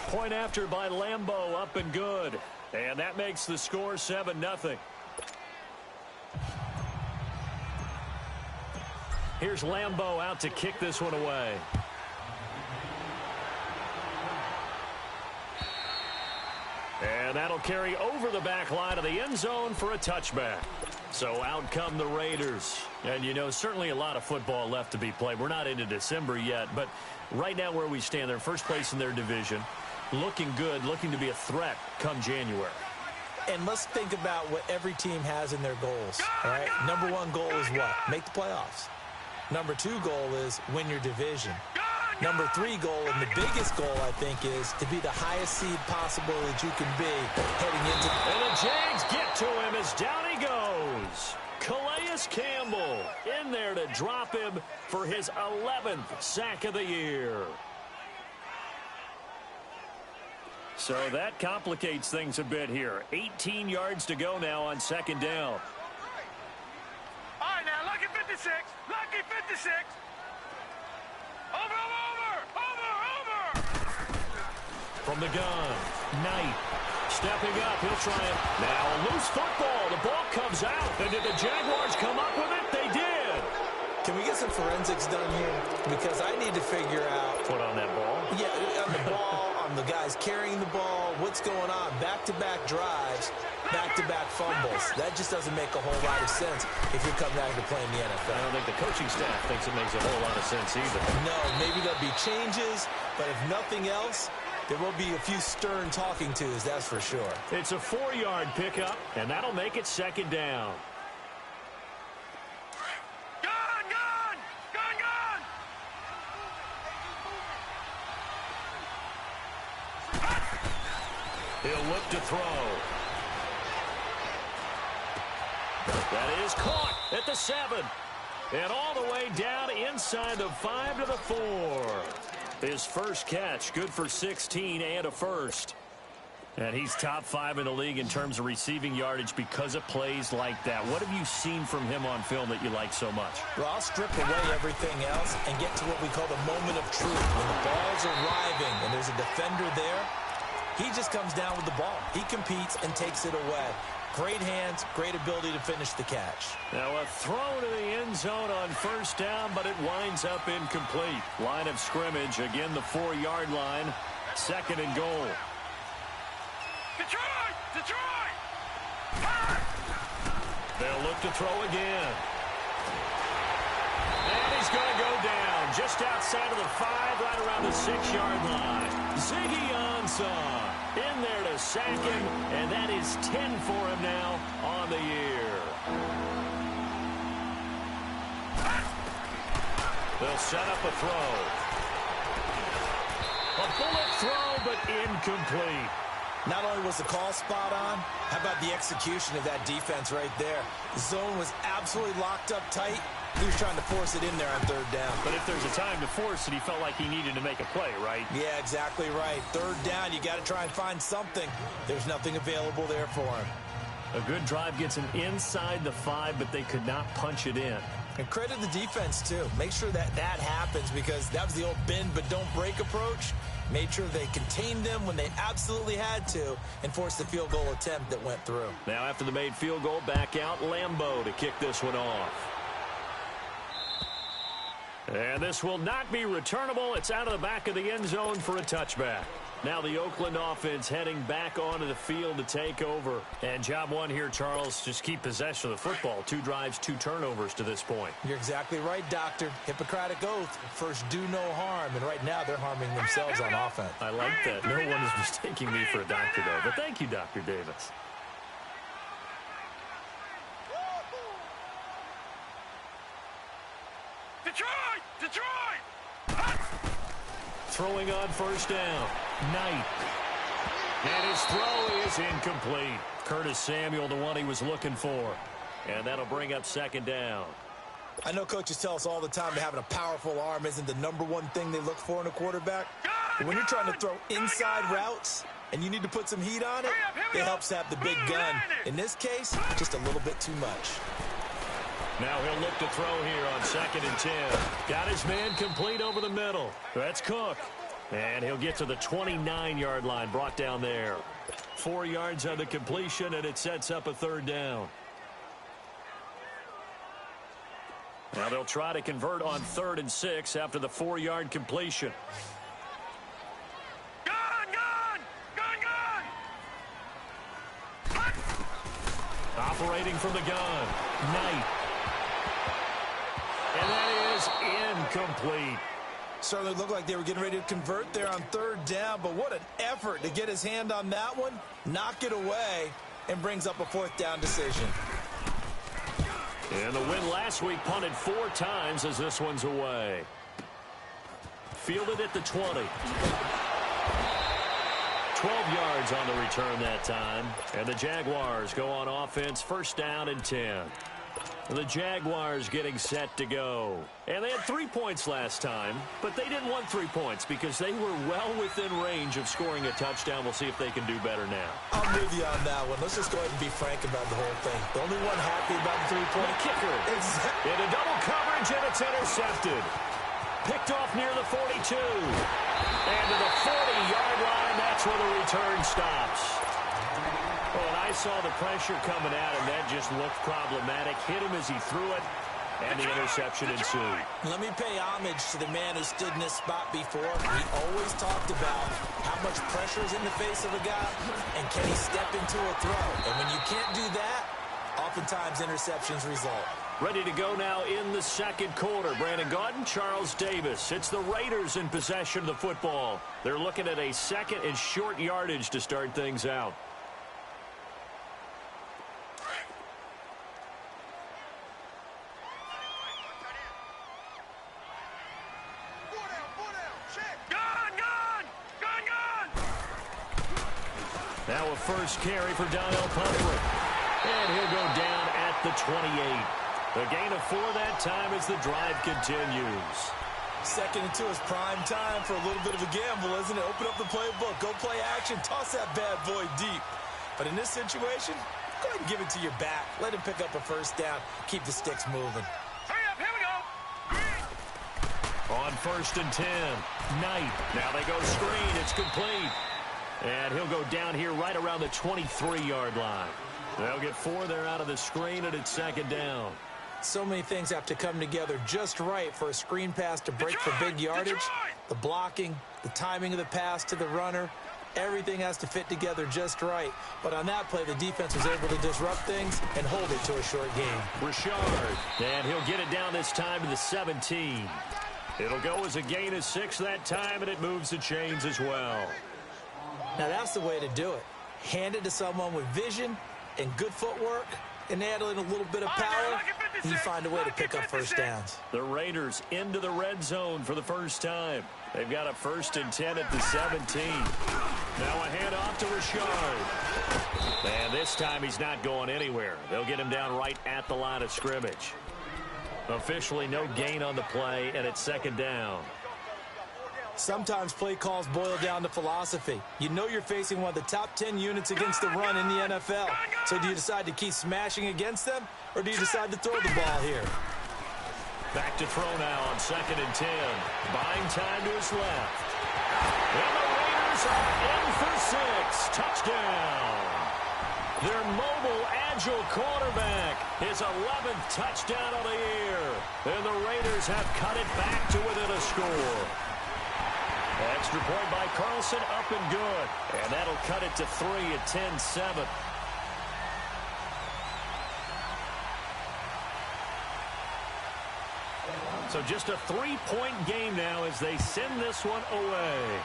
Point after by Lambeau, up and good. And that makes the score 7-0. Here's Lambeau out to kick this one away. And that'll carry over the back line of the end zone for a touchback. So out come the Raiders. And, you know, certainly a lot of football left to be played. We're not into December yet, but right now where we stand, they're first place in their division. Looking good, looking to be a threat come January. And let's think about what every team has in their goals, all right? Number one goal is what? Make the playoffs. Number two goal is win your division. Number three goal, and the biggest goal, I think, is to be the highest seed possible that you can be heading into. And the Jags get to him as down he goes. Calais Campbell in there to drop him for his 11th sack of the year. So that complicates things a bit here. 18 yards to go now on second down. All right, now, lucky 56. Lucky 56. Over. From the gun, Knight stepping up. He'll try it. Now a loose football. The ball comes out. And did the Jaguars come up with it? They did. Can we get some forensics done here? Because I need to figure out. What on that ball? Yeah, on the ball, on the guys carrying the ball. What's going on? Back-to-back drives, back-to-back fumbles. That just doesn't make a whole lot of sense if you're coming out here to play in the NFL. I don't think the coaching staff thinks it makes a whole lot of sense either. No, maybe there'll be changes, but if nothing else, there will be a few stern talking tos, that's for sure. It's a 4-yard pickup, and that'll make it second down. Gun! He'll look to throw. That is caught at the 7. And all the way down inside the 5 to the 4. His first catch, good for 16 and a first. And he's top 5 in the league in terms of receiving yardage because of plays like that. What have you seen from him on film that you like so much? Well, I'll strip away everything else and get to what we call the moment of truth. When the ball's arriving and there's a defender there, he just comes down with the ball. He competes and takes it away. Great hands, great ability to finish the catch. Now a throw to the end zone on first down, but it winds up incomplete. Line of scrimmage, again the 4-yard line. Second and goal. Detroit! They'll look to throw again. And he's going to go down just outside of the 5, right around the 6-yard line. Ziggy Ansah in there to sack him, and that is 10 for him now on the year. They'll set up a throw. A bullet throw, but incomplete. Not only was the call spot on, how about the execution of that defense right there? The zone was absolutely locked up tight. He was trying to force it in there on third down. But if there's a time to force it, he felt like he needed to make a play, right? Yeah, exactly right. Third down, you got to try and find something. There's nothing available there for him. A good drive gets him inside the 5, but they could not punch it in. And credit the defense, too. Make sure that happens because that was the old bend but don't break approach. Made sure they contained them when they absolutely had to and forced the field goal attempt that went through. Now after the made field goal, back out Lambeau to kick this one off. And this will not be returnable. It's out of the back of the end zone for a touchback. Now the Oakland offense heading back onto the field to take over. And job one here, Charles, just keep possession of the football. 2 drives, 2 turnovers to this point. You're exactly right, Doctor. Hippocratic oath. First, do no harm. And right now, they're harming themselves on offense. I like that. No one is mistaking me for a doctor, though. But thank you, Dr. Davis. Detroit! Throwing on first down. Knight. And his throw is incomplete. Curtis Samuel, the one he was looking for. And that'll bring up second down. I know coaches tell us all the time that having a powerful arm isn't the #1 thing they look for in a quarterback. But when you're trying to throw inside routes and you need to put some heat on it, it helps to have the big gun. In this case, just a little bit too much. Now he'll look to throw here on 2nd and 10. Got his man complete over the middle. That's Cook. And he'll get to the 29-yard line, brought down there. 4 yards on the completion, and it sets up a third down. Now they'll try to convert on 3rd and 6 after the 4-yard completion. Operating from the gun, Knight. And that is incomplete. Certainly looked like they were getting ready to convert there on 3rd down, but what an effort to get his hand on that one, knock it away, and brings up a 4th down decision. And the win last week punted 4 times as this one's away. Fielded at the 20. 12 yards on the return that time. And the Jaguars go on offense, 1st down and 10. The Jaguars getting set to go. And they had 3 points last time, but they didn't want 3 points because they were well within range of scoring a touchdown. We'll see if they can do better now. I'm with you on that one. Let's just go ahead and be frank about the whole thing. The only one happy about the 3-point kicker. In a double coverage, and it's intercepted. Picked off near the 42. And to the 40-yard line, that's where the return stops. Well, and I saw the pressure coming at him. That just looked problematic. Hit him as he threw it, and the interception ensued. Let me pay homage to the man who stood in this spot before. He always talked about how much pressure is in the face of a guy, and can he step into a throw. And when you can't do that, oftentimes interceptions result. Ready to go now in the 2nd quarter. Brandon Gaudin, Charles Davis. It's the Raiders in possession of the football. They're looking at a 2nd and short yardage to start things out. Now a first carry for Donnell Pumphrey. And he'll go down at the 28. A gain of 4 that time as the drive continues. 2nd and 2 is prime time for a little bit of a gamble, isn't it? Open up the playbook, go play action, toss that bad boy deep. But in this situation, go ahead and give it to your back. Let him pick up a 1st down, keep the sticks moving. Hurry up, here we go. On 1st and 10, Knight. Now they go screen, it's complete. And he'll go down here right around the 23-yard line. They'll get 4 there out of the screen, and it's 2nd down. So many things have to come together just right for a screen pass to break for big yardage. The blocking, the timing of the pass to the runner, everything has to fit together just right. But on that play, the defense was able to disrupt things and hold it to a short game. Richard, and he'll get it down this time to the 17. It'll go as a gain of 6 that time, and it moves the chains as well. Now that's the way to do it. Hand it to someone with vision and good footwork, and add in a little bit of power, and you find a way to pick up 1st downs. The Raiders into the red zone for the first time. They've got a 1st and 10 at the 17. Now a handoff to Richard. And this time he's not going anywhere. They'll get him down right at the line of scrimmage. Officially no gain on the play, and it's 2nd down. Sometimes play calls boil down to philosophy. You know you're facing one of the top 10 units against the run in the NFL. So do you decide to keep smashing against them, or do you decide to throw the ball here? Back to throw now on 2nd and 10. Buying time to his left. And the Raiders are in for 6. Touchdown. Their mobile, agile quarterback. His 11th touchdown of the year. And the Raiders have cut it back to within a score. Extra point by Carlson, up and good. And that'll cut it to 3 at 10-7. So just a 3-point game now as they send this one away.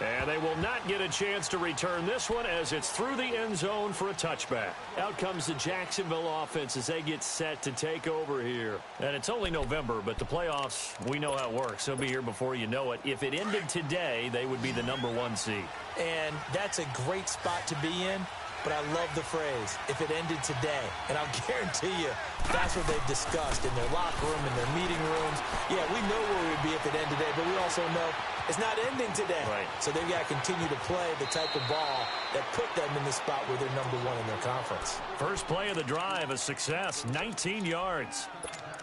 And they will not get a chance to return this one as it's through the end zone for a touchback. Out comes the Jacksonville offense as they get set to take over here. And it's only November, but the playoffs, we know how it works. They'll be here before you know it. If it ended today, they would be the #1 seed. And that's a great spot to be in. But I love the phrase, if it ended today. And I'll guarantee you, that's what they've discussed in their locker room, in their meeting rooms. Yeah, we know where we'd be if it ended today, but we also know it's not ending today. Right. So they've got to continue to play the type of ball that put them in the spot where they're #1 in their conference. First play of the drive, a success, 19 yards.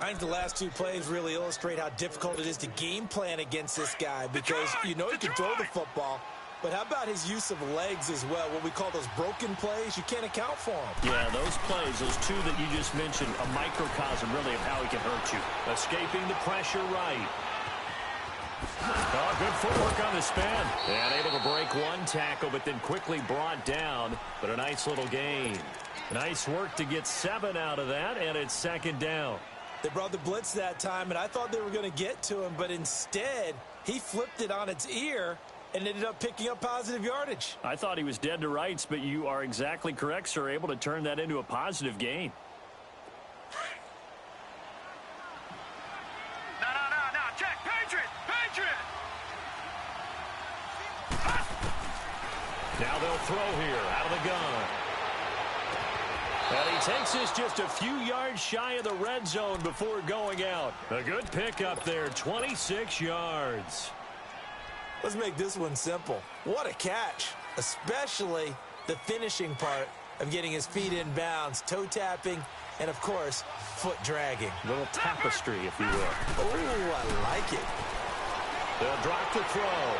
I think the last two plays really illustrate how difficult it is to game plan against this guy because you know he can throw the football, but how about his use of legs as well? What we call those broken plays, you can't account for them. Yeah, those plays, those two that you just mentioned, a microcosm really of how he can hurt you. Escaping the pressure right. Oh, good footwork on the spin. And able to break one tackle, but then quickly brought down. But a nice little gain. Nice work to get 7 out of that, and it's second down. They brought the blitz that time, and I thought they were going to get to him, but instead, he flipped it on its ear and ended up picking up positive yardage. I thought he was dead to rights, but you are exactly correct, sir, able to turn that into a positive gain. No, check, Patriot! Now they'll throw here, out of the gun. And he takes this just a few yards shy of the red zone before going out. A good pickup there, 26 yards. Let's make this one simple. What a catch, especially the finishing part of getting his feet in bounds, toe tapping, and, of course, foot dragging. A little tapestry, if you will. Oh, I like it. They'll drop the throw.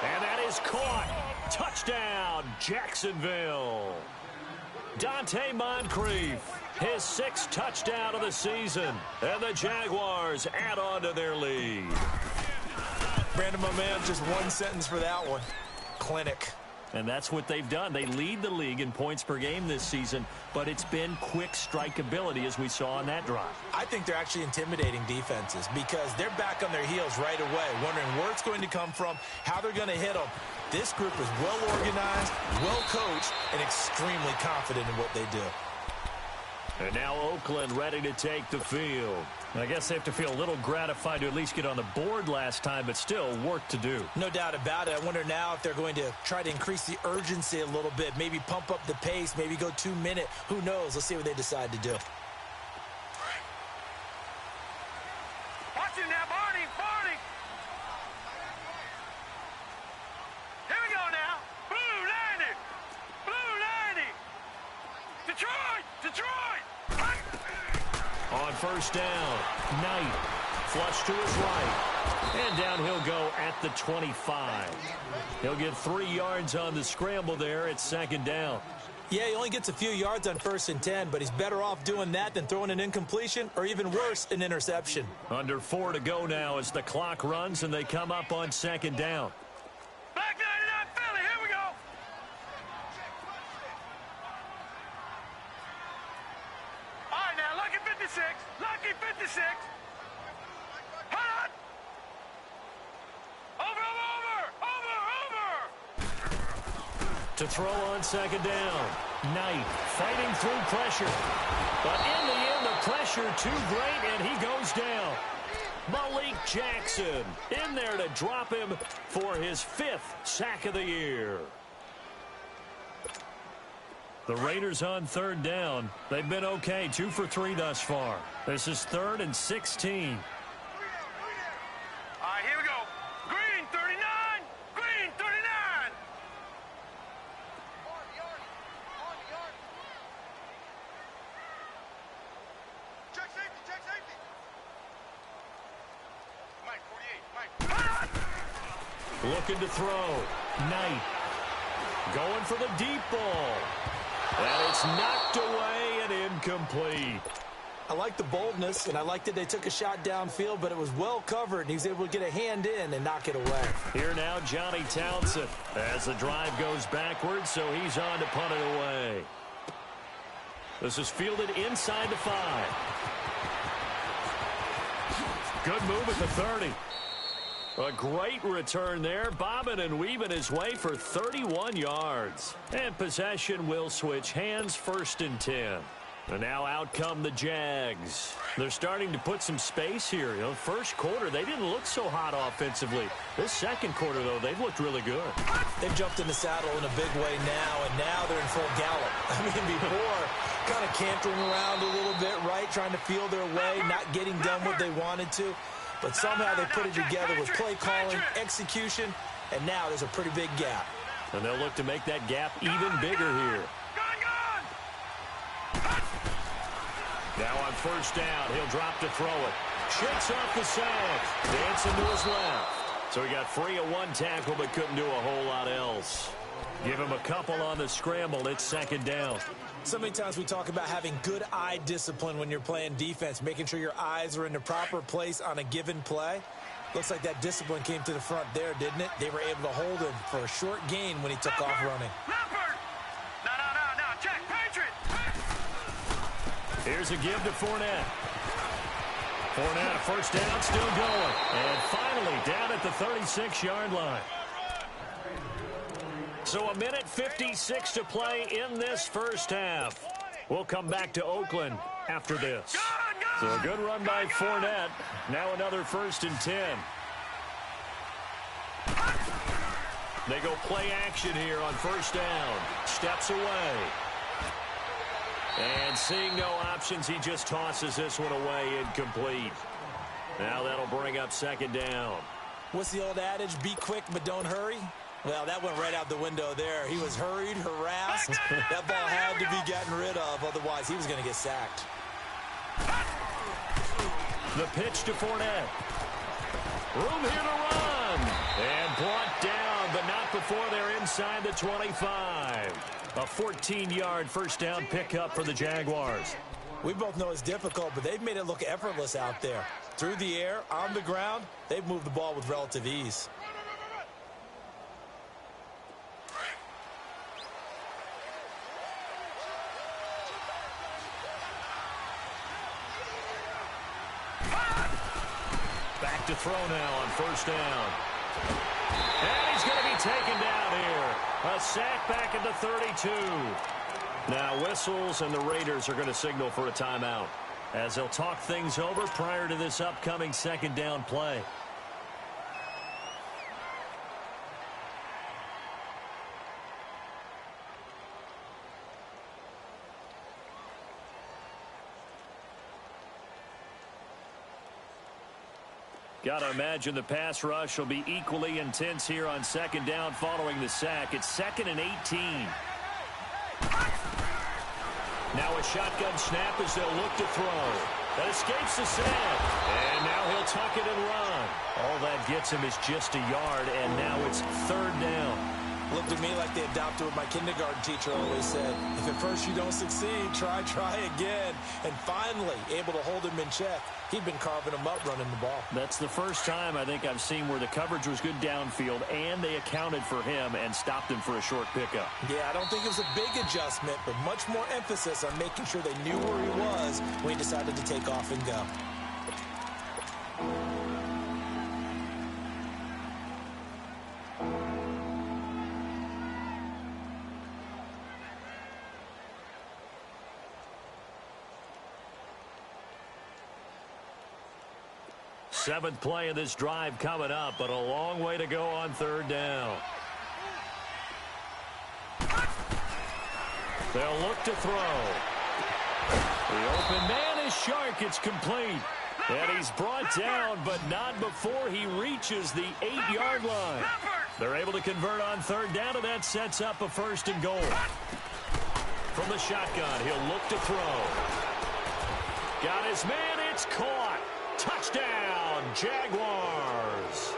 And that is caught. Touchdown, Jacksonville. Dante Moncrief, his 6th touchdown of the season. And the Jaguars add on to their lead. Brandon, my man, just one sentence for that one. Clinic. And that's what they've done. They lead the league in points per game this season, but it's been quick strikeability as we saw on that drive. I think they're actually intimidating defenses because they're back on their heels right away, wondering where it's going to come from, how they're going to hit them. This group is well organized, well coached, and extremely confident in what they do. And now Oakland ready to take the field. I guess they have to feel a little gratified to at least get on the board last time, but still work to do. No doubt about it. I wonder now if they're going to try to increase the urgency a little bit, maybe pump up the pace, maybe go 2-minute. Who knows? Let's see what they decide to do. Watch it now, Barney! Here we go now. Blue 90! Detroit! On first down, Knight, flush to his right, and down he'll go at the 25. He'll get 3 yards on the scramble there at second down. Yeah, he only gets a few yards on 1st and 10, but he's better off doing that than throwing an incompletion or even worse, an interception. Under 4 to go now as the clock runs and they come up on second down. Black 99 Philly, here we go. All right, now, lucky 56. Hold on. Over. To throw on second down. Knight fighting through pressure. But in the end, the pressure too great, and he goes down. Malik Jackson in there to drop him for his 5th sack of the year. The Raiders on third down. They've been okay, 2 for 3 thus far. This is 3rd and 16. All right, here we go. Green 39. Check safety. Mike, 48. Looking to throw. Knight going for the deep ball. And it's knocked away and incomplete. I like the boldness, and I like that they took a shot downfield, but it was well covered, and he was able to get a hand in and knock it away. Here now, Johnny Townsend, as the drive goes backwards, so he's on to punt it away. This is fielded inside the 5. Good move at the 30. A great return there, bobbing and weaving his way for 31 yards. And possession will switch hands, 1st and 10. And now out come the Jags. They're starting to put some space here. You know, first quarter, they didn't look so hot offensively. This second quarter, though, they've looked really good. They've jumped in the saddle in a big way now, and now they're in full gallop. I mean, before, kind of cantering around a little bit, right, trying to feel their way, not getting done what they wanted to. But somehow they put it together with play calling, execution, and now there's a pretty big gap. And they'll look to make that gap even bigger here. Now on first down, he'll drop to throw it. Shakes off the sack. Dancing to his left. So he got free of one tackle but couldn't do a whole lot else. Give him a couple on the scramble. It's second down. So many times we talk about having good eye discipline when you're playing defense, making sure your eyes are in the proper place on a given play. Looks like that discipline came to the front there, didn't it? They were able to hold him for a short gain when he took off running. No, check, Patriot. Here's a give to Fournette. Fournette, first down, still going. And finally down at the 36-yard line. So a minute 56 to play in this first half. We'll come back to Oakland after this. So a good run by Fournette. Now another 1st and 10. They go play action here on first down. Steps away. And seeing no options, he just tosses this one away, incomplete. Now that'll bring up second down. What's the old adage? Be quick, but don't hurry. Well, that went right out the window there. He was hurried, harassed. That ball had to be gotten rid of, otherwise he was going to get sacked. The pitch to Fournette. Room here to run. And brought down, but not before they're inside the 25. A 14-yard first down pickup for the Jaguars. We both know it's difficult, but they've made it look effortless out there. Through the air, on the ground, they've moved the ball with relative ease. Back to throw now on first down. And he's going to be taken down here. A sack back at the 32. Now whistles, and the Raiders are going to signal for a timeout as they'll talk things over prior to this upcoming second down play. Got to imagine the pass rush will be equally intense here on second down following the sack. It's 2nd and 18. Now a shotgun snap as they'll look to throw. That escapes the sack. And now he'll tuck it and run. All that gets him is just a yard, and now it's 3rd down. Looked at me like they adopted what my kindergarten teacher always said. If at first you don't succeed, try again. And finally, able to hold him in check. He'd been carving him up running the ball. That's the first time I think I've seen where the coverage was good downfield, and they accounted for him and stopped him for a short pickup. Yeah, I don't think it was a big adjustment, but much more emphasis on making sure they knew where he was when he decided to take off and go. Seventh play of this drive coming up, but a long way to go on 3rd down. They'll look to throw. The open man is Shark. It's complete. And he's brought down, but not before he reaches the 8-yard line. They're able to convert on 3rd down, and that sets up a 1st and goal. From the shotgun, he'll look to throw. Got his man. It's caught. Touchdown, Jaguars.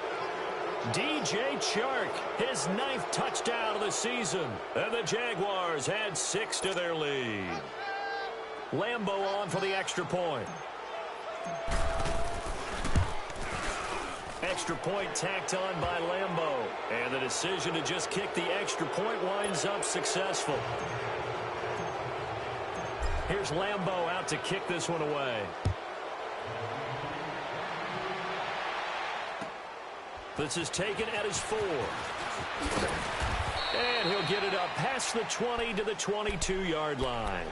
DJ Chark, his 9th touchdown of the season. And the Jaguars add 6 to their lead. Lambo on for the extra point. Extra point tacked on by Lambo. And the decision to just kick the extra point winds up successful. Here's Lambo out to kick this one away. This is taken at his 4. And he'll get it up past the 20 to the 22-yard line.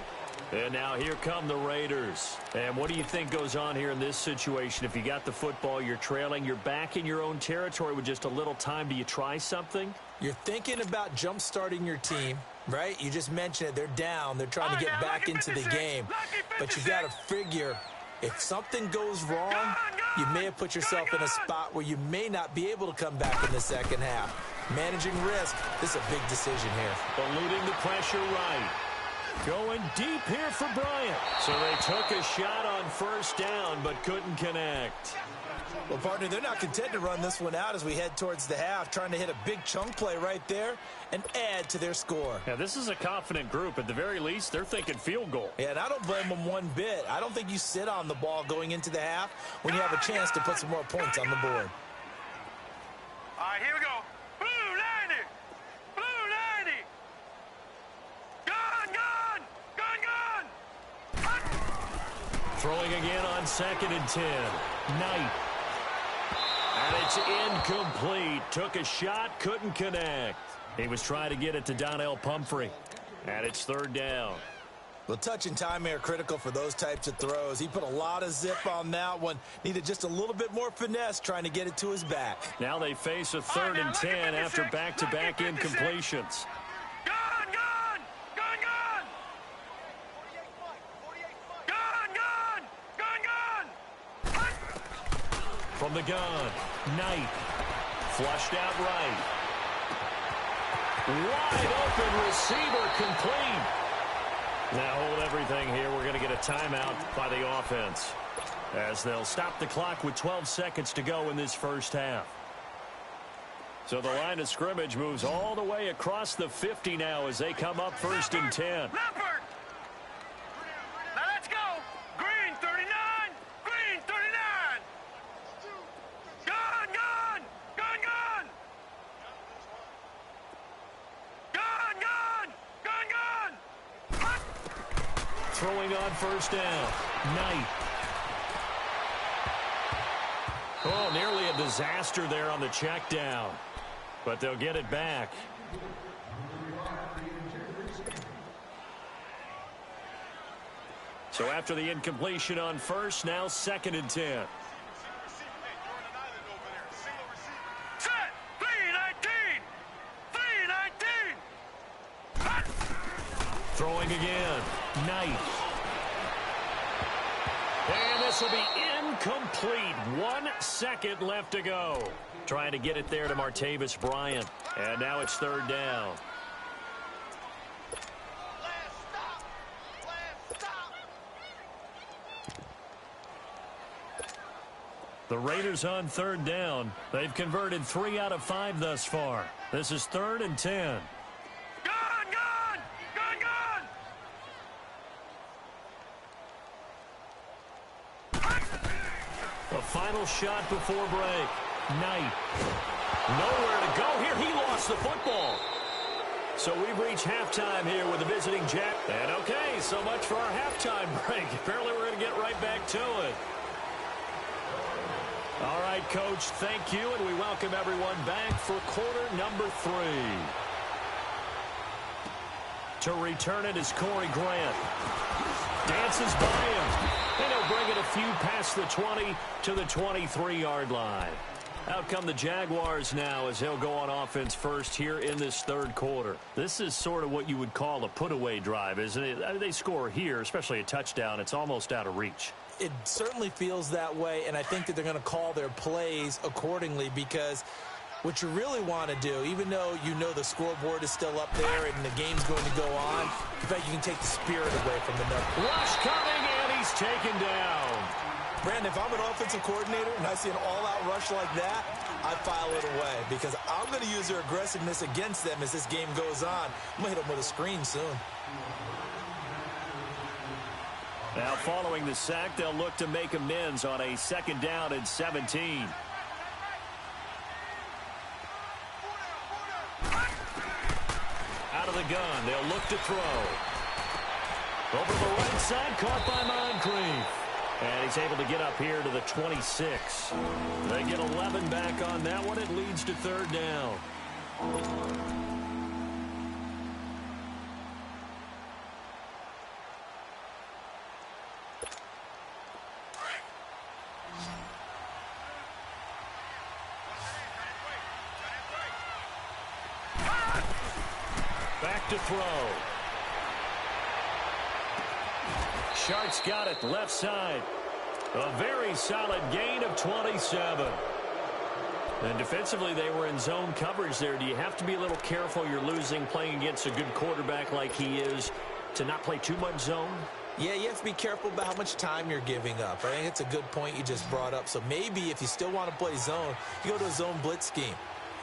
And now here come the Raiders. And what do you think goes on here in this situation? If you got the football, you're trailing, you're back in your own territory with just a little time. Do you try something? You're thinking about jump-starting your team, right? You just mentioned it. They're down. They're trying to get back into the game. But you got to figure, if something goes wrong, you may have put yourself in a spot where you may not be able to come back in the second half. Managing risk, this is a big decision here. Eluding the pressure right. Going deep here for Bryant. So they took a shot on first down, but couldn't connect. Well, partner, they're not content to run this one out as we head towards the half, trying to hit a big chunk play right there and add to their score. Yeah, this is a confident group. At the very least, they're thinking field goal. Yeah, and I don't blame them one bit. I don't think you sit on the ball going into the half when you have a chance to put some more points on the board. All right, here we go. Blue 90. Blue 90. Gun, gun. Gun, gun. Throwing again on 2nd and 10. Knight. And it's incomplete. Took a shot, couldn't connect. He was trying to get it to Donnell Pumphrey. And it's 3rd down. Well, touch and timing are critical for those types of throws. He put a lot of zip on that one. Needed just a little bit more finesse trying to get it to his back. Now they face a 3rd and 10 after back-to-back incompletions. Gun, gun. Gun, gun. Gun, gun. Gun, gun. From the gun, Knight. Flushed out right. Wide open receiver complete. Now hold everything here. We're going to get a timeout by the offense as they'll stop the clock with 12 seconds to go in this first half. So the line of scrimmage moves all the way across the 50 now as they come up 1st and 10. Leopard. Now let's go. Green 39. Green 39. Gun, gun. Gun, gun. Gun, gun. Gun, gun. Throwing on 1st down. Knight. Oh, nearly a disaster there on the check down. But they'll get it back. So after the incompletion on 1st, now 2nd and 10. Set. 319. 319. Throwing again. Knight. And this will be incomplete. 1 second left to go. Trying to get it there to Martavis Bryant. And now it's 3rd down. The Raiders on 3rd down. They've converted 3 out of 5 thus far. This is 3rd and 10. Gun, gun. Gun, gun. The final shot before break. Knight. Nowhere to go here. He lost the football. So we've reached halftime here with the visiting Jack. And okay, so much for our halftime break. Apparently we're going to get right back to it. All right, Coach, thank you, and we welcome everyone back for quarter number 3. To return it is Corey Grant. Dances by him. And he'll bring it a few past the 20 to the 23-yard line. Out come the Jaguars now as he'll go on offense first here in this 3rd quarter. This is sort of what you would call a put-away drive, isn't it? I mean, they score here, especially a touchdown. It's almost out of reach. It certainly feels that way, and I think that they're going to call their plays accordingly because what you really want to do, even though you know the scoreboard is still up there and the game's going to go on, in fact, you can take the spirit away from the number. Rush coming, and he's taken down. Brandon, if I'm an offensive coordinator and I see an all-out rush like that, I file it away because I'm going to use their aggressiveness against them as this game goes on. I'm going to hit them with a screen soon. Now following the sack, they'll look to make amends on a 2nd down and 17. Out of the gun, they'll look to throw. Over the right side, caught by Moncrief. And he's able to get up here to the 26. They get 11 back on that one. It leads to 3rd down. Back to throw. Sharks got it left side. A very solid gain of 27. And defensively, they were in zone coverage there. Do you have to be a little careful? You're losing playing against a good quarterback like he is to not play too much zone? Yeah, you have to be careful about how much time you're giving up. I think it's a good point you just brought up. So maybe if you still want to play zone, you go to a zone blitz scheme.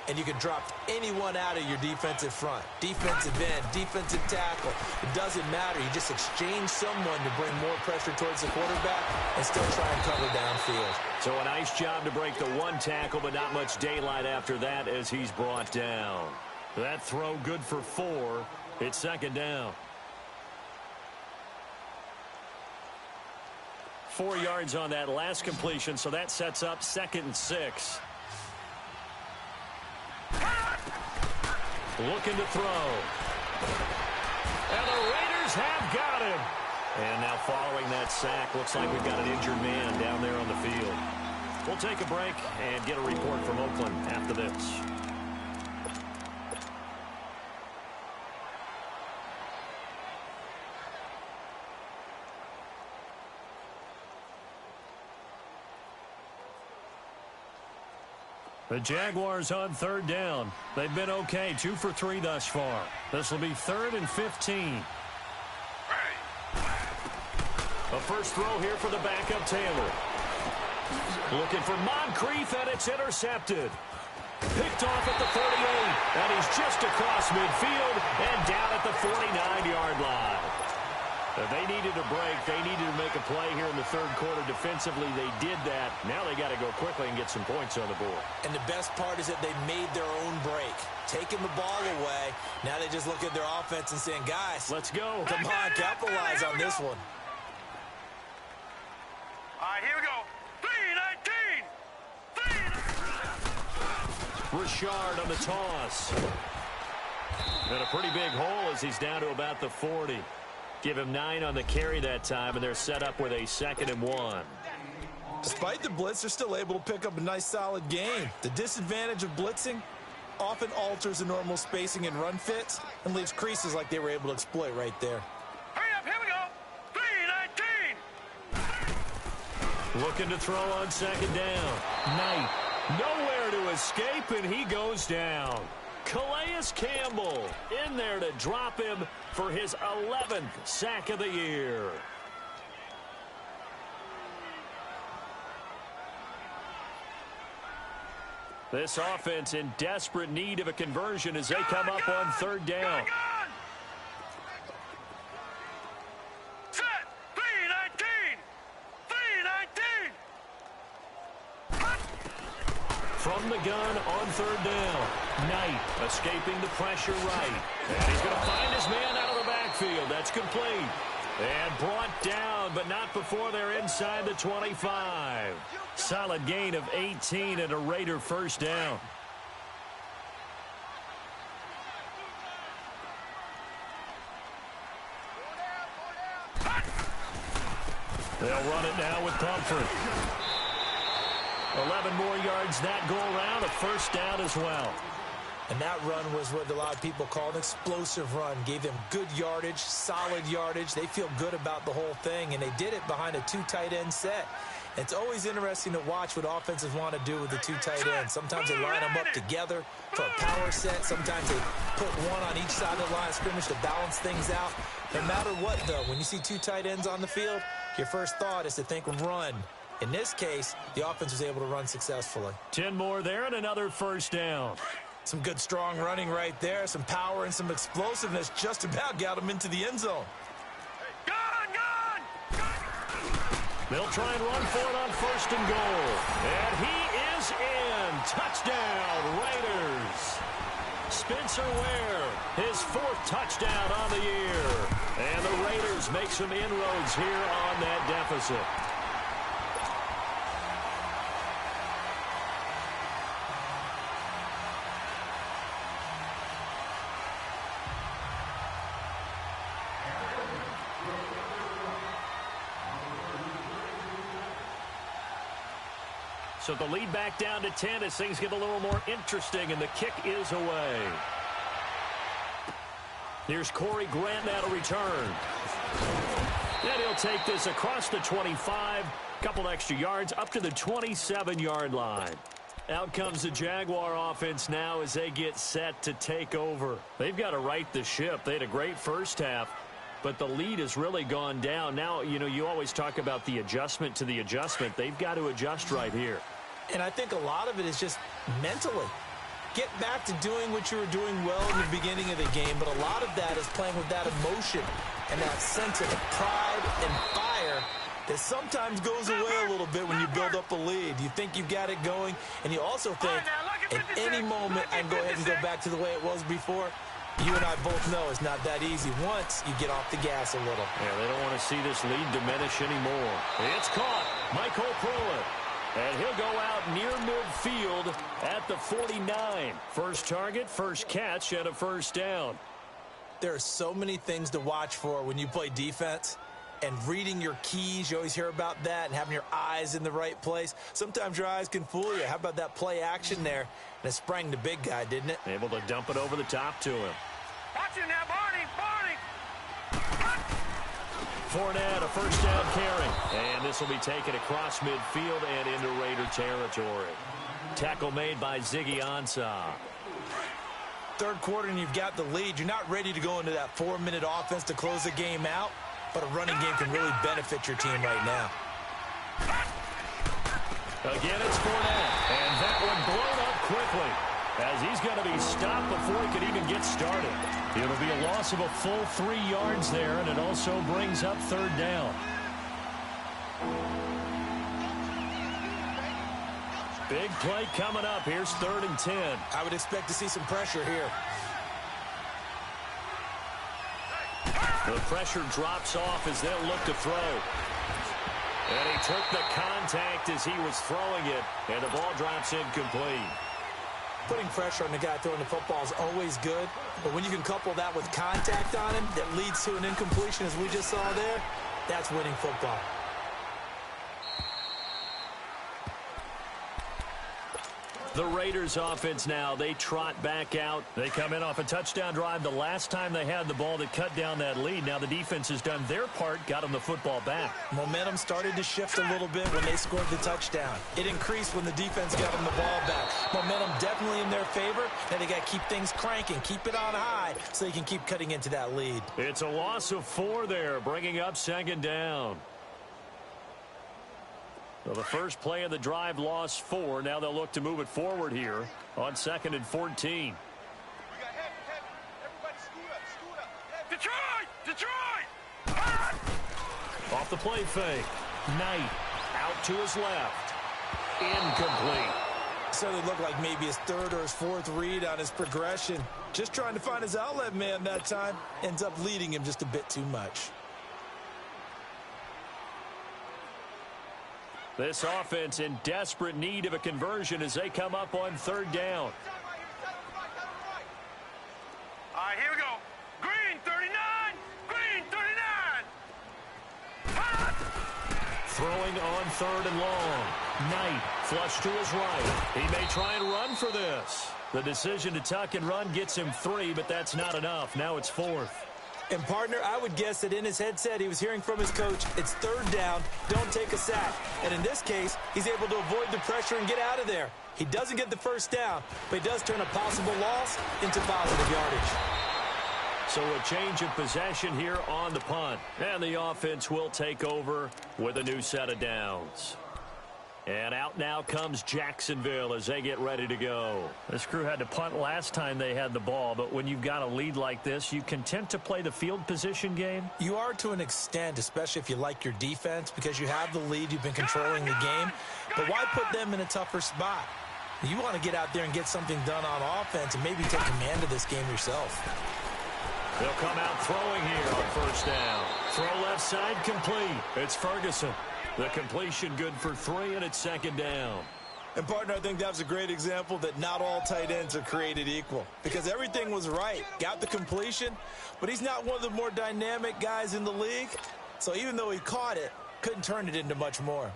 And you can drop anyone out of your defensive front. Defensive end, defensive tackle. It doesn't matter. You just exchange someone to bring more pressure towards the quarterback and still try and cover downfield. So a nice job to break the one tackle, but not much daylight after that as he's brought down. That throw good for 4. It's second down. 4 yards on that last completion, so that sets up 2nd and 6. Looking to throw. And the Raiders have got him. And now following that sack, looks like we've got an injured man down there on the field. We'll take a break and get a report from Oakland after this. The Jaguars on 3rd down. They've been okay, 2 for 3 thus far. This will be 3rd and 15. A first throw here for the backup Taylor. Looking for Moncrief, and it's intercepted. Picked off at the 38, and he's just across midfield and down at the 49-yard line. They needed a break. They needed to make a play here in the 3rd quarter. Defensively, they did that. Now they got to go quickly and get some points on the board. And the best part is that they made their own break. Taking the ball away. Now they just look at their offense and saying, guys, let's go. Come on, capitalize on this one. All right, here we go. 3-19. Richard on the toss. And a pretty big hole as he's down to about the 40. Give him 9 on the carry that time, and they're set up with a 2nd and 1. Despite the blitz, they're still able to pick up a nice, solid gain. The disadvantage of blitzing often alters the normal spacing and run fits and leaves creases like they were able to exploit right there. Hurry up, here we go. 3-19. Looking to throw on 2nd down. Knight nowhere to escape, and he goes down. Calais Campbell in there to drop him for his 11th sack of the year. This offense in desperate need of a conversion as they come up on 3rd down. Set. 3-19. From the gun on 3rd down. Knight escaping the pressure right. And he's going to find his man out of the backfield. That's complete. And brought down, but not before they're inside the 25. Solid gain of 18 and a Raider first down. They'll run it now with Comfort. 11 more yards that go around, a first down as well. And that run was what a lot of people call an explosive run. Gave them good yardage, solid yardage. They feel good about the whole thing, and they did it behind a 2 tight end set. It's always interesting to watch what offenses want to do with the 2 tight ends. Sometimes they line them up together for a power set. Sometimes they put one on each side of the line of scrimmage to balance things out. No matter what, though, when you see 2 tight ends on the field, your first thought is to think run. In this case, the offense was able to run successfully. 10 more there and another first down. Some good, strong running right there. Some power and some explosiveness just about got him into the end zone. Gone! They'll try and run for it on 1st and goal. And he is in. Touchdown, Raiders. Spencer Ware, his 4th touchdown on the year. And the Raiders make some inroads here on that deficit. So the lead back down to 10 as things get a little more interesting, and the kick is away. Here's Corey Grant now to return. And he'll take this across the 25, couple extra yards, up to the 27-yard line. Out comes the Jaguar offense now as they get set to take over. They've got to right the ship. They had a great first half. but the lead has really gone down. Now, you know, you always talk about the adjustment to the adjustment. They've got to adjust right here. And I think a lot of it is just mentally. Get back to doing what you were doing well in the beginning of the game, but a lot of that is playing with that emotion and that sense of pride and fire that sometimes goes away a little bit when you build up a lead. You think you've got it going, and you also think at any moment I can go ahead and go back to the way it was before. You and I both know it's not that easy once you get off the gas a little. Yeah, they don't want to see this lead diminish anymore. It's caught. Michael Pruitt. And he'll go out near midfield at the 49. First target, first catch, and a first down. There are so many things to watch for when you play defense. And reading your keys, you always hear about that, and having your eyes in the right place. Sometimes your eyes can fool you. How about that play action there? And it sprang the big guy, didn't it? Able to dump it over the top to him. Watch it now, Barney. Fournette, a first down carry. And this will be taken across midfield and into Raider territory. Tackle made by Ziggy Ansah. Third quarter and you've got the lead. You're not ready to go into that 4-minute offense to close the game out, but a running game can really benefit your team right now. Again, it's Fournette. And that one blown up quickly, as he's going to be stopped before he could even get started. It'll be a loss of a full 3 yards there, and it also brings up third down. Big play coming up. Here's 3rd and 10. I would expect to see some pressure here. The pressure drops off as they'll look to throw. And he took the contact as he was throwing it, and the ball drops incomplete. Putting pressure on the guy throwing the football is always good, but when you can couple that with contact on him that leads to an incompletion, as we just saw there, that's winning football. The Raiders offense now, they trot back out. They come in off a touchdown drive the last time they had the ball that cut down that lead. Now the defense has done their part, got them the football back. Momentum started to shift a little bit when they scored the touchdown. It increased when the defense got them the ball back. Momentum definitely in their favor. Now they got to keep things cranking, keep it on high so they can keep cutting into that lead. It's a loss of 4 there, bringing up 2nd down. So the first play of the drive lost 4. Now they'll look to move it forward here on 2nd and 14. Everybody scoot up. Detroit! Off the play fake. Knight out to his left. Incomplete. So it looked like maybe his 3rd or his 4th read on his progression. Just trying to find his outlet man that time. Ends up leading him just a bit too much. This offense in desperate need of a conversion as they come up on 3rd down. All right, here we go. Green 39. Green 39. Throwing on 3rd and long. Knight flush to his right. He may try and run for this. The decision to tuck and run gets him 3, but that's not enough. Now it's 4th. And, partner, I would guess that in his headset he was hearing from his coach, it's 3rd down, don't take a sack. And in this case, he's able to avoid the pressure and get out of there. He doesn't get the first down, but he does turn a possible loss into positive yardage. So a change of possession here on the punt. And the offense will take over with a new set of downs. And out now comes Jacksonville as they get ready to go. This crew had to punt last time they had the ball, but when you've got a lead like this, you content to play the field position game? You are to an extent, especially if you like your defense, because you have the lead, you've been controlling the game. But why put them in a tougher spot? You want to get out there and get something done on offense and maybe take command of this game yourself. They'll come out throwing here on 1st down. Throw left side complete. It's Ferguson. The completion good for 3, and it's 2nd down. And, partner, I think that was a great example that not all tight ends are created equal. Because everything was right. Got the completion, but he's not one of the more dynamic guys in the league. So even though he caught it, couldn't turn it into much more.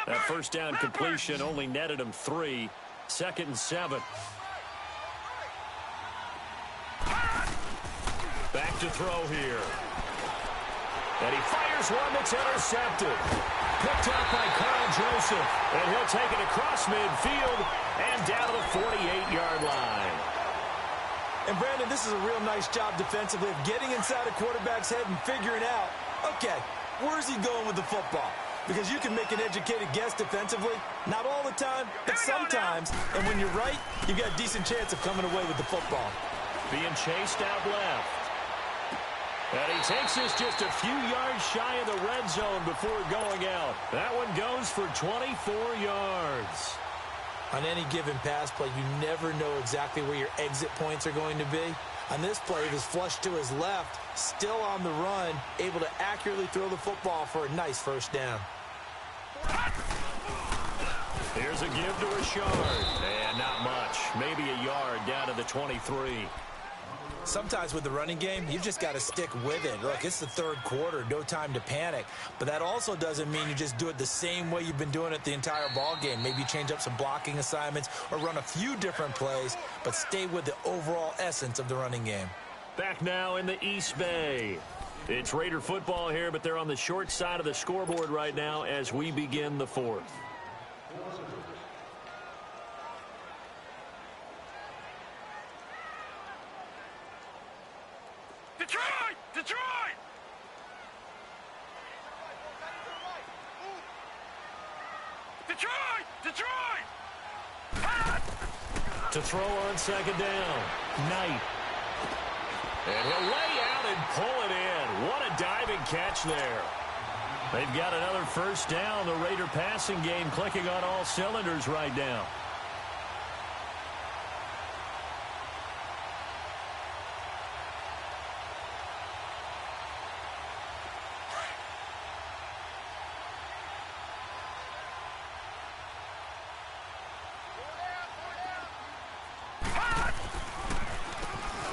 That 1st down completion only netted him 3. 2nd and 7. Back to throw here. And he fires one that's intercepted. Picked up by Carl Joseph. And he'll take it across midfield and down to the 48-yard line. And, Brandon, this is a real nice job defensively of getting inside a quarterback's head and figuring out, okay, where's he going with the football? Because you can make an educated guess defensively. Not all the time, but sometimes. And when you're right, you've got a decent chance of coming away with the football. Being chased out left. And he takes this just a few yards shy of the red zone before going out. That one goes for 24 yards. On any given pass play, you never know exactly where your exit points are going to be. On this play, it was flushed to his left, still on the run, able to accurately throw the football for a nice first down. Here's a give to Rashard. And not much. Maybe a yard down to the 23. Sometimes with the running game, you just got to stick with it. Look, it's the third quarter, no time to panic. But that also doesn't mean you just do it the same way you've been doing it the entire ball game. Maybe change up some blocking assignments or run a few different plays, but stay with the overall essence of the running game. Back now in the East Bay. It's Raider football here, but they're on the short side of the scoreboard right now as we begin the fourth. Detroit! Detroit! Detroit! Detroit! To throw on second down. Knight. And he'll lay out and pull it in. What a diving catch there. They've got another first down. The Raider passing game clicking on all cylinders right now.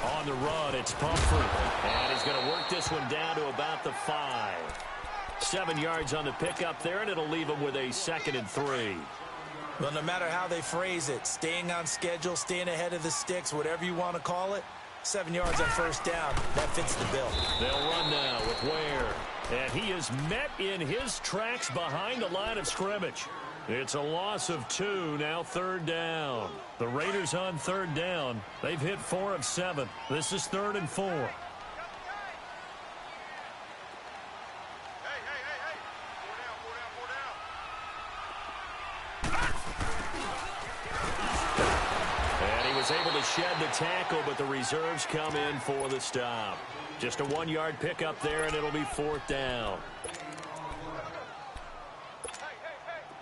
On the run, it's Pumphrey. And he's going to work this one down to about the 5. 7 yards on the pickup there, and it'll leave him with a 2nd and 3. Well, no matter how they phrase it, staying on schedule, staying ahead of the sticks, whatever you want to call it, 7 yards on first down, that fits the bill. They'll run now with Ware. And he is met in his tracks behind the line of scrimmage. It's a loss of 2, now 3rd down. The Raiders on 3rd down. They've hit 4 of 7. This is 3rd and 4. And he was able to shed the tackle, but the reserves come in for the stop. Just a 1-yard pickup there, and it'll be 4th down.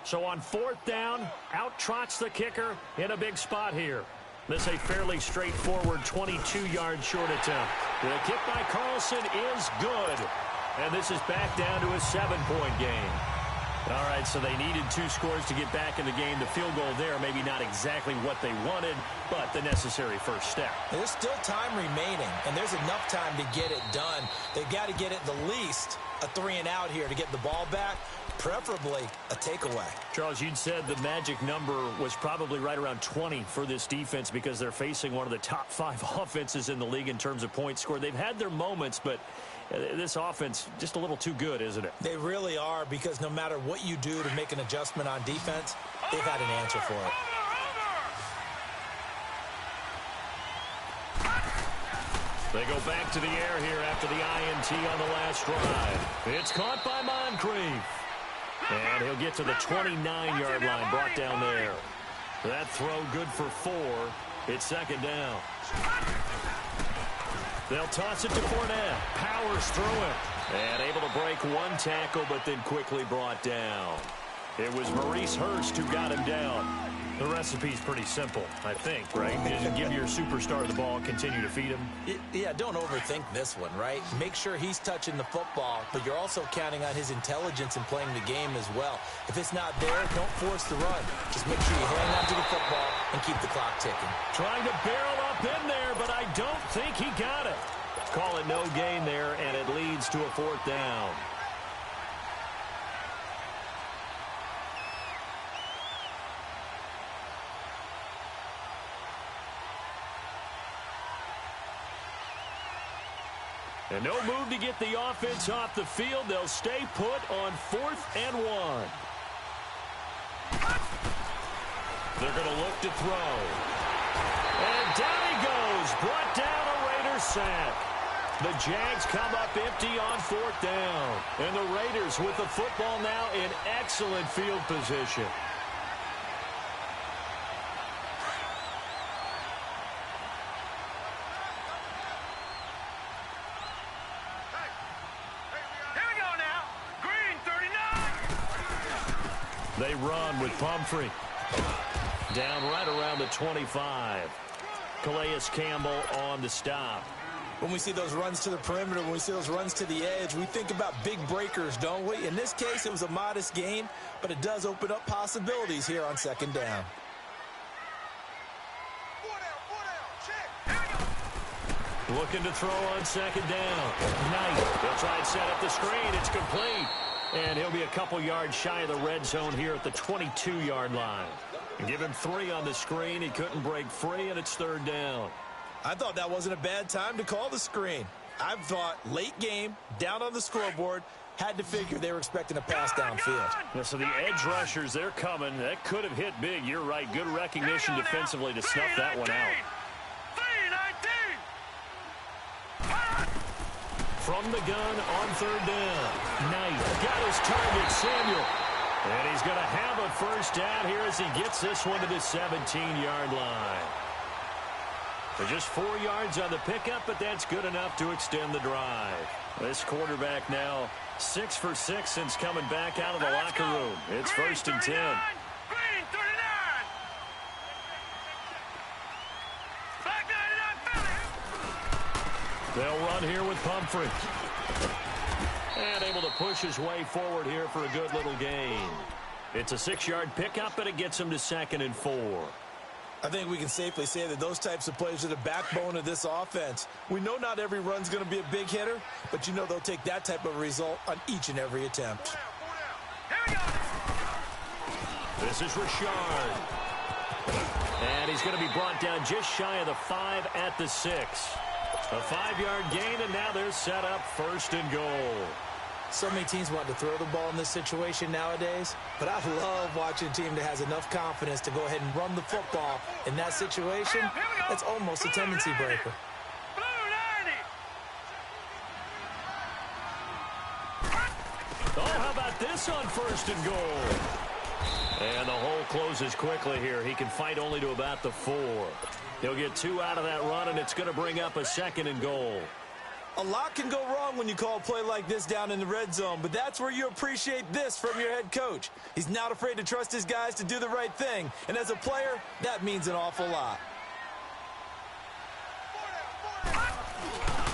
So on 4th down, out trots the kicker in a big spot here. This a fairly straightforward 22-yard short attempt. The kick by Carlson is good. And this is back down to a 7-point game. All right, so they needed 2 scores to get back in the game. The field goal there, maybe not exactly what they wanted, but the necessary first step. There's still time remaining, and there's enough time to get it done. They've got to get it the least a 3-and-out here to get the ball back, preferably a takeaway. Charles, you'd said the magic number was probably right around 20 for this defense because they're facing one of the top 5 offenses in the league in terms of points scored. They've had their moments, but this offense just a little too good, isn't it? They really are, because no matter what you do to make an adjustment on defense, they've had an answer for it. They go back to the air here after the INT on the last drive. It's caught by Moncrief. And he'll get to the 29-yard line, brought down there. That throw good for 4. It's 2nd down. They'll toss it to Fournette. Powers through it. And able to break 1 tackle, but then quickly brought down. It was Maurice Hurst who got him down. The recipe's pretty simple, I think, right? Just give your superstar the ball, continue to feed him. Yeah, don't overthink this one, right? Make sure he's touching the football, but you're also counting on his intelligence in playing the game as well. If it's not there, don't force the run. Just make sure you hang on to the football and keep the clock ticking. Trying to barrel up in there, but I don't think he got it. Call it no gain there, and it leads to a 4th down. And no move to get the offense off the field. They'll stay put on 4th and 1. They're going to look to throw. And down he goes. Brought down a Raider sack. The Jags come up empty on 4th down. And the Raiders with the football now in excellent field position. They run with Pumphrey. Down right around the 25. Calais Campbell on the stop. When we see those runs to the perimeter, when we see those runs to the edge, we think about big breakers, don't we? In this case, it was a modest gain, but it does open up possibilities here on 2nd down. Looking to throw on 2nd down. Knight. They'll try and set up the screen. It's complete. And he'll be a couple yards shy of the red zone here at the 22-yard line. Give him 3 on the screen. He couldn't break free, and it's 3rd down. I thought that wasn't a bad time to call the screen. I thought late game, down on the scoreboard, had to figure they were expecting a pass downfield. Yeah, so the edge rushers, they're coming. That could have hit big. You're right. Good recognition defensively to snuff that one out. From the gun on 3rd down. Knight got his target, Samuel. And he's going to have a 1st down here as he gets this one to the 17-yard line. So just 4 yards on the pickup, but that's good enough to extend the drive. This quarterback now 6 for 6 since coming back out of the locker room. It's 1st and 10. They'll run here with Pumphrey. And able to push his way forward here for a good little gain. It's a 6-yard pickup, but it gets him to 2nd and 4. I think we can safely say that those types of plays are the backbone of this offense. We know not every run's going to be a big hitter, but you know they'll take that type of result on each and every attempt. This is Richard. And he's going to be brought down just shy of the 5 at the 6. A 5-yard gain, and now they're set up 1st and goal. So many teams want to throw the ball in this situation nowadays, but I love watching a team that has enough confidence to go ahead and run the football. In that situation, that's almost a tendency breaker. Oh, how about this on 1st and goal? And the hole closes quickly here. He can fight only to about the 4. He'll get 2 out of that run, and it's going to bring up a 2nd and goal. A lot can go wrong when you call a play like this down in the red zone, but that's where you appreciate this from your head coach. He's not afraid to trust his guys to do the right thing, and as a player, that means an awful lot.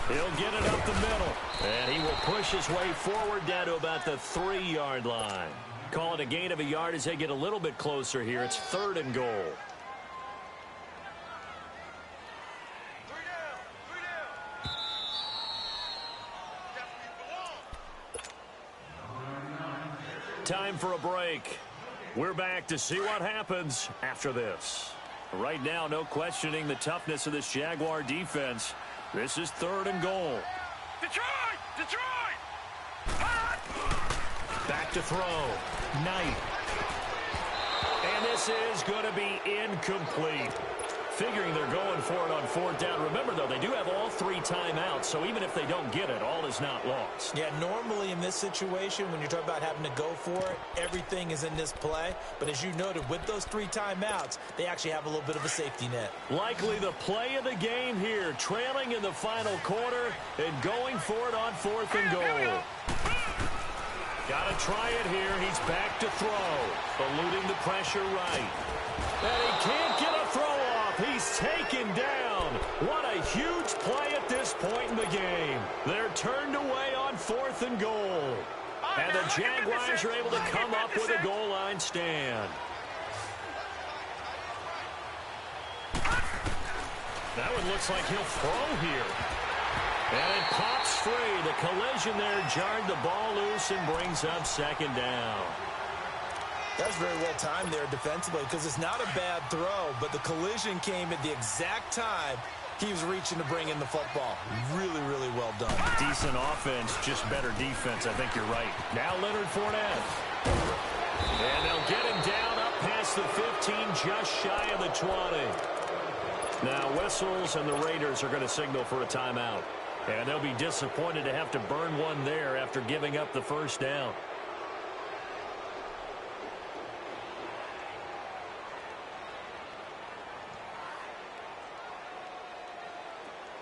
He'll get it up the middle, and he will push his way forward down to about the 3-yard line. Call it a gain of a yard as they get a little bit closer here. It's 3rd and goal. Time for a break. We're back to see what happens after this. Right now, no questioning the toughness of this Jaguar defense. This is 3rd and goal. Detroit! Detroit! Back to throw. Knight. And this is going to be incomplete. Figuring they're going for it on 4th down. Remember, though, they do have all 3 timeouts, so even if they don't get it, all is not lost. Yeah, normally in this situation, when you're talking about having to go for it, everything is in this play. But as you noted, with those 3 timeouts, they actually have a little bit of a safety net. Likely the play of the game here, trailing in the final quarter and going for it on 4th and goal. Got to try it here. He's back to throw, eluding the pressure right. And he can't get a throw off. He's taken down. What a huge play at this point in the game. They're turned away on 4th and goal. And the Jaguars are able to come up with a goal line stand. That one looks like he'll throw here. And it pops free. The collision there jarred the ball loose and brings up 2nd down. That's very well timed there defensively because it's not a bad throw, but the collision came at the exact time he was reaching to bring in the football. Really, really well done. Decent offense, just better defense. I think you're right. Now Leonard Fournette. And they'll get him down up past the 15, just shy of the 20. Now whistles, and the Raiders are going to signal for a timeout. And they'll be disappointed to have to burn one there after giving up the first down.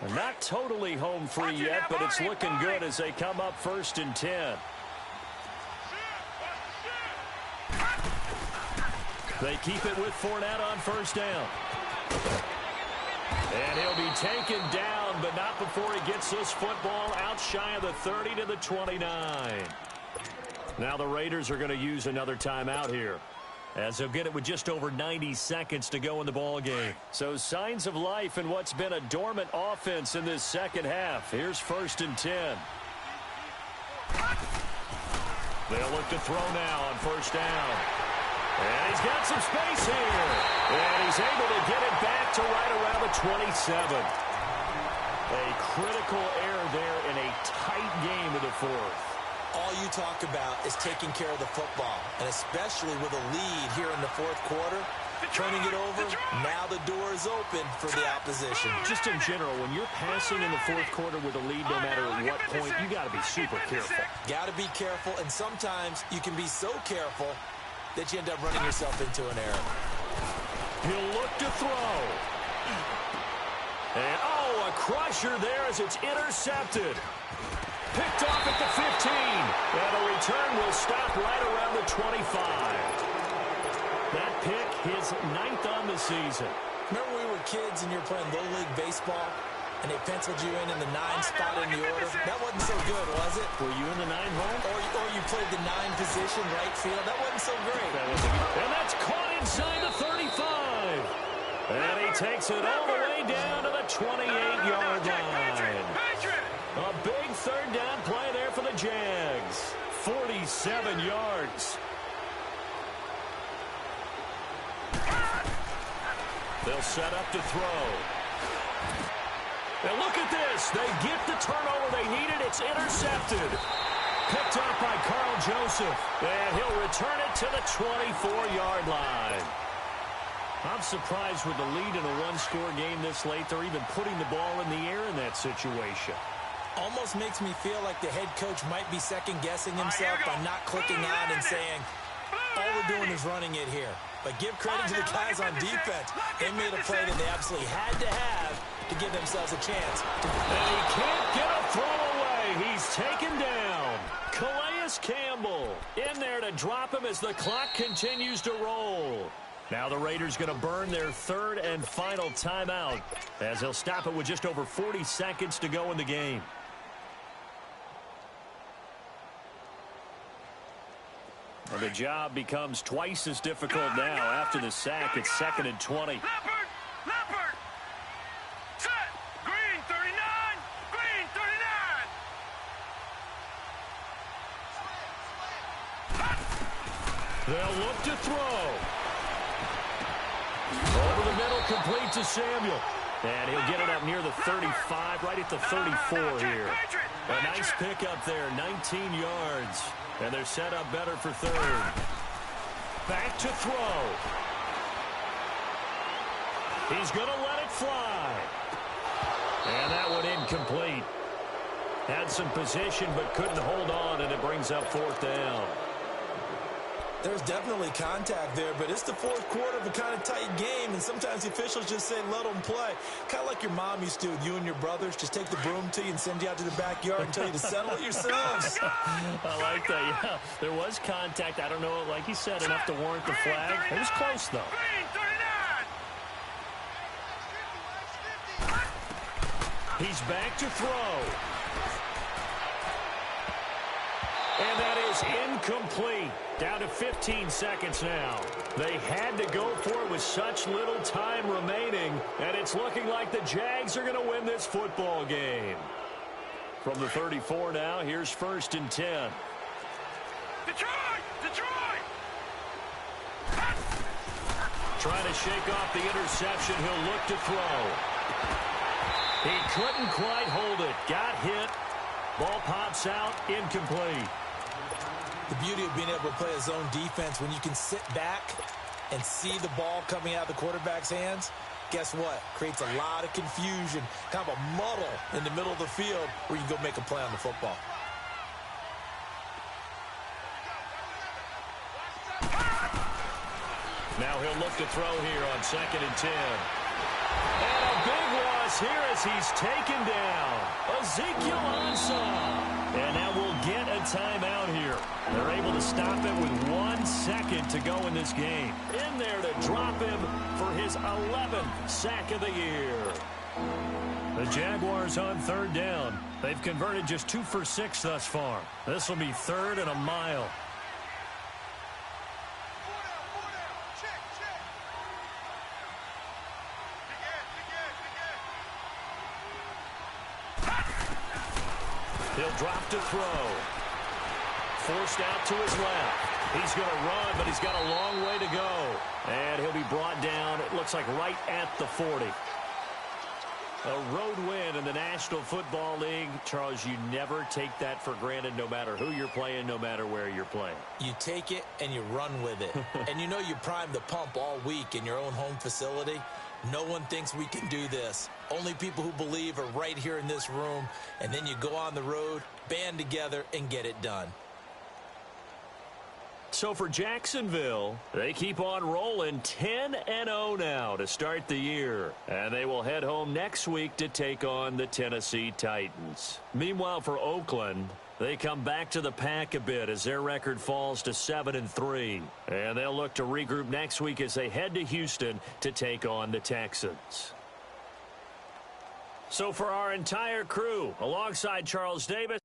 They're not totally home free yet, but it's looking good as they come up 1st and 10. They keep it with Fournette on 1st down. And he'll be taken down, but not before he gets this football out shy of the 30 to the 29. Now the Raiders are going to use another timeout here, as they'll get it with just over 90 seconds to go in the ball game. So signs of life in what's been a dormant offense in this second half. Here's 1st and 10. They'll look to throw now on 1st down. And he's got some space here. And he's able to get it back to right around the 27. A critical error there in a tight game in the 4th. All you talk about is taking care of the football, and especially with a lead here in the 4th quarter, turning it over, now the door is open for the opposition. Just in general, when you're passing in the 4th quarter with a lead, no matter at what point, you got to be super careful. Got to be careful, and sometimes you can be so careful that you end up running yourself into an error. He'll look to throw. And, oh, a crusher there as it's intercepted. Picked off at the 15. And a return will stop right around the 25. That pick, his 9th on the season. Remember when we were kids and you were playing Little League Baseball, and they penciled you in the 9 spot in the order? That wasn't so good, was it? Were you in the 9 hole? Or you played the 9 position, right field? That wasn't so great. And that's caught inside the 35. And he takes it all the way down to the 28-yard line. A big 3rd down play there for the Jags. 47 yards. They'll set up to throw. And look at this. They get the turnover they needed. It's intercepted. Picked up by Carl Joseph. And he'll return it to the 24-yard line. I'm surprised with the lead in a one-score game this late, they're even putting the ball in the air in that situation. Almost makes me feel like the head coach might be second-guessing himself by not clicking on and saying, all we're doing is running it here. But give credit to the guys on defense. They made a play that they absolutely had to have to give themselves a chance. And he can't get a throw away. He's taken down. Calais Campbell in there to drop him as the clock continues to roll. Now the Raiders going to burn their 3rd and final timeout as they'll stop it with just over 40 seconds to go in the game. And the job becomes twice as difficult now after the sack. It's 2nd and 20. Leopard! Set! Green 39! Green 39! They'll look to throw. Over the middle, complete to Samuel. And he'll get it up near the 35, right at the 34 here. A nice pickup there, 19 yards. And they're set up better for 3rd. Back to throw. He's going to let it fly. And that one incomplete. Had some position but couldn't hold on, and it brings up 4th down. There's definitely contact there, but it's the 4th quarter of a kind of tight game, and sometimes the officials just say, let them play. Kind of like your mom used to with you and your brothers. Just take the broom to you and send you out to the backyard and tell you to settle it yourselves. I like that, yeah. There was contact. I don't know, like you said, enough to warrant the flag. It was close, though. He's back to throw. And that is incomplete. Down to 15 seconds now. They had to go for it with such little time remaining, and it's looking like the Jags are going to win this football game. From the 34 now, here's 1st and 10. Detroit! Detroit! Trying to shake off the interception. He'll look to throw. He couldn't quite hold it. Got hit. Ball pops out. Incomplete. The beauty of being able to play a zone defense when you can sit back and see the ball coming out of the quarterback's hands, Guess what? Creates a lot of confusion, kind of a muddle in the middle of the field where you go make a play on the football. Now he'll look to throw here on 2nd and 10. And a big loss here as he's taken down. Ezekiel Ansah. And now we'll get a timeout here. They're able to stop it with 1 second to go in this game. In there to drop him for his 11th sack of the year. The Jaguars on 3rd down. They've converted just 2 for 6 thus far. This will be 3rd and a mile. He'll drop to throw. Forced out to his left. He's going to run, but he's got a long way to go. And he'll be brought down, it looks like right at the 40. A road win in the National Football League. Charles, you never take that for granted no matter who you're playing, no matter where you're playing. You take it and you run with it. And you know you primed the pump all week in your own home facility. No one thinks we can do this. Only people who believe are right here in this room. And then you go on the road, band together, and get it done. So for Jacksonville, they keep on rolling 10-0 now to start the year. And they will head home next week to take on the Tennessee Titans. Meanwhile, for Oakland, they come back to the pack a bit as their record falls to 7-3. And they'll look to regroup next week as they head to Houston to take on the Texans. So for our entire crew, alongside Charles Davis,